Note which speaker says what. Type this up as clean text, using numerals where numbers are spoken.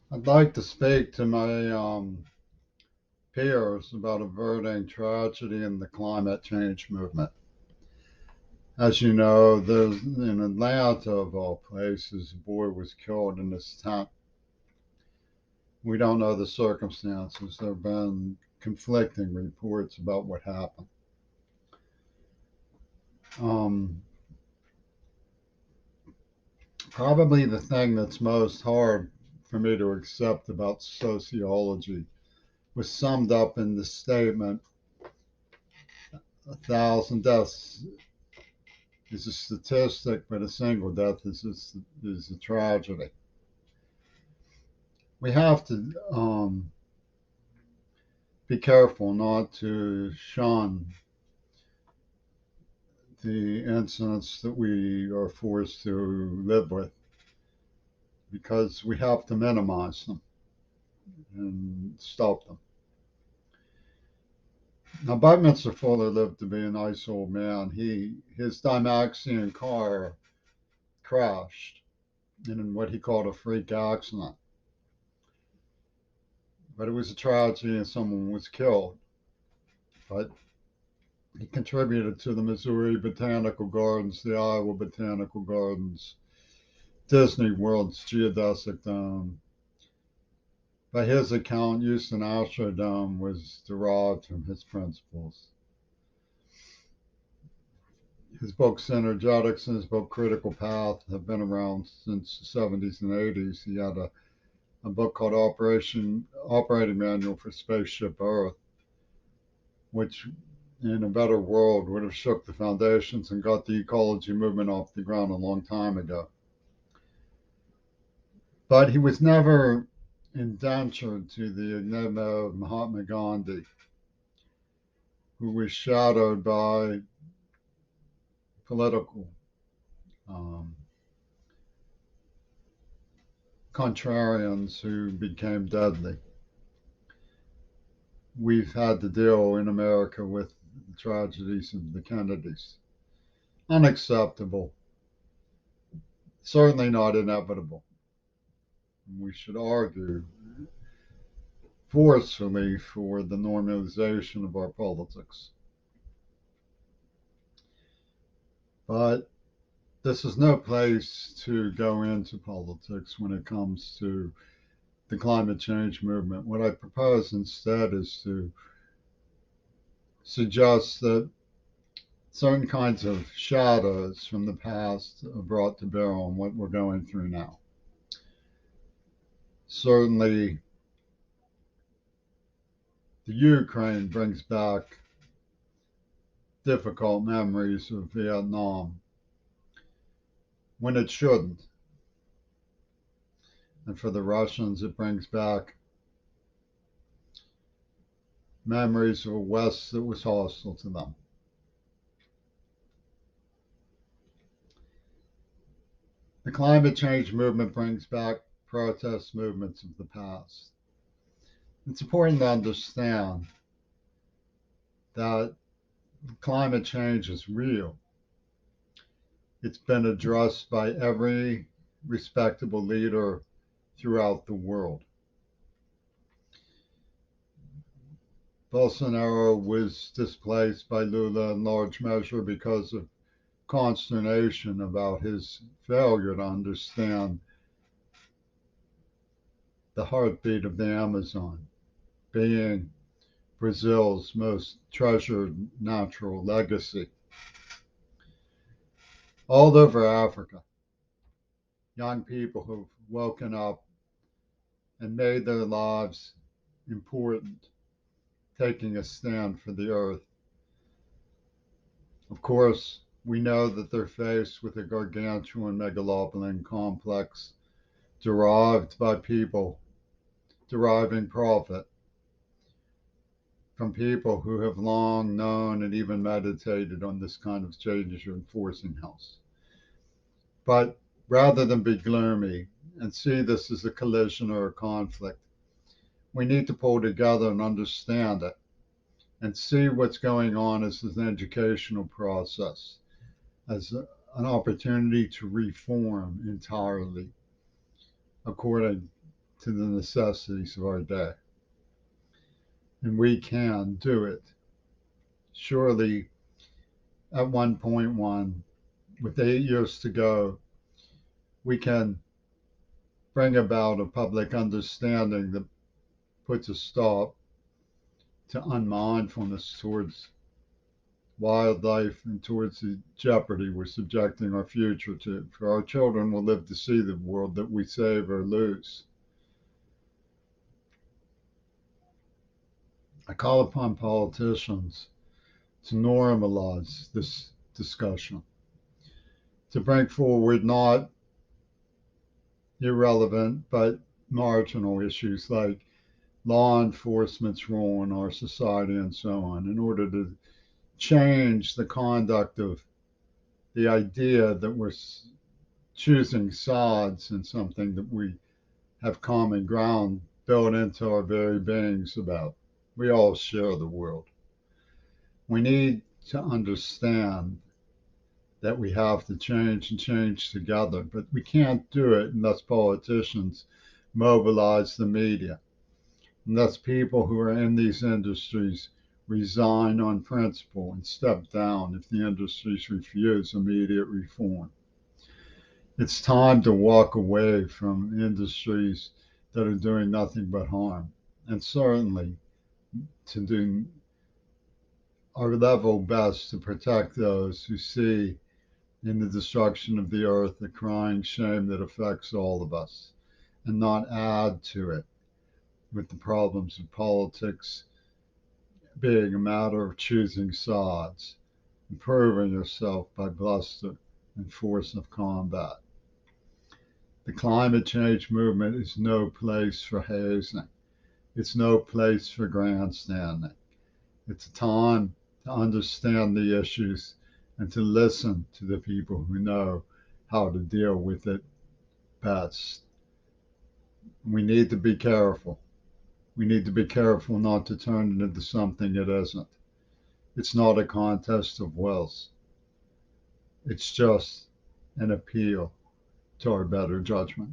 Speaker 1: I'd like to speak to my peers about averting tragedy in the climate change movement. As you know, there's in Atlanta, of all places, a boy was killed in this tent. We don't know the circumstances. There have been conflicting reports about what happened. Um, Probably the thing that's most hard for me to accept about sociology was summed up in the statement: 1,000 deaths is a statistic, but a single death is a tragedy. We have to be careful not to shun the incidents that we are forced to live with, because we have to minimize them and stop them. Now, Buckminster Fuller lived to be a nice old man. His Dymaxion car crashed in what he called a freak accident, but it was a tragedy and someone was killed. But he contributed to the Missouri Botanical Gardens, the Iowa Botanical Gardens, Disney World's geodesic dome. By his account, Houston Astrodome was derived from his principles. His books Energetics and his book Critical Path have been around since the 70s and 80s. He had a book called Operating Manual for Spaceship Earth, which in a better world would have shook the foundations and got the ecology movement off the ground a long time ago. But he was never indentured to the enigma of Mahatma Gandhi, who was shadowed by political um, contrarians who became deadly. We've had to deal in America with the tragedies of the Kennedys. Unacceptable, certainly not inevitable. We should argue forcefully for the normalization of our politics. But this is no place to go into politics when it comes to the climate change movement. What I propose instead is to suggest that certain kinds of shadows from the past are brought to bear on what we're going through now. Certainly, the Ukraine brings back difficult memories of Vietnam when it shouldn't. And for the Russians, it brings back memories of a West that was hostile to them. The climate change movement brings back protest movements of the past. It's important to understand that climate change is real. It's been addressed by every respectable leader throughout the world. Bolsonaro was displaced by Lula in large measure because of consternation about his failure to understand the heartbeat of the Amazon being Brazil's most treasured natural legacy. All over Africa, young people who've woken up and made their lives important, taking a stand for the earth. Of course, we know that they're faced with a gargantuan megalopolis complex derived by people deriving profit from people who have long known and even meditated on this kind of change enforcing house. But rather than be gloomy and see this as a collision or a conflict, we need to pull together and understand it and see what's going on as an educational process, as an opportunity to reform entirely according to the necessities of our day. And we can do it. Surely, at 1.1, with 8 years to go, we can bring about a public understanding that puts a stop to unmindfulness towards wildlife and towards the jeopardy we're subjecting our future to. For our children will live to see the world that we save or lose. I call upon politicians to normalize this discussion, to bring forward not irrelevant but marginal issues like law enforcement's role in our society and so on, in order to change the conduct of the idea that we're choosing sides in something that we have common ground built into our very beings about. We all share the world. We need to understand that we have to change and change together, but we can't do it unless politicians mobilize the media, unless people who are in these industries resign on principle and step down if the industries refuse immediate reform. It's time to walk away from industries that are doing nothing but harm, and certainly to do our level best to protect those who see in the destruction of the earth a crying shame that affects all of us, and not add to it with the problems of politics being a matter of choosing sides and proving yourself by bluster and force of combat. The climate change movement is no place for hazing. It's no place for grandstanding. It's a time to understand the issues and to listen to the people who know how to deal with it best. We need to be careful. We need to be careful not to turn it into something it isn't. It's not a contest of wills. It's just an appeal to our better judgment.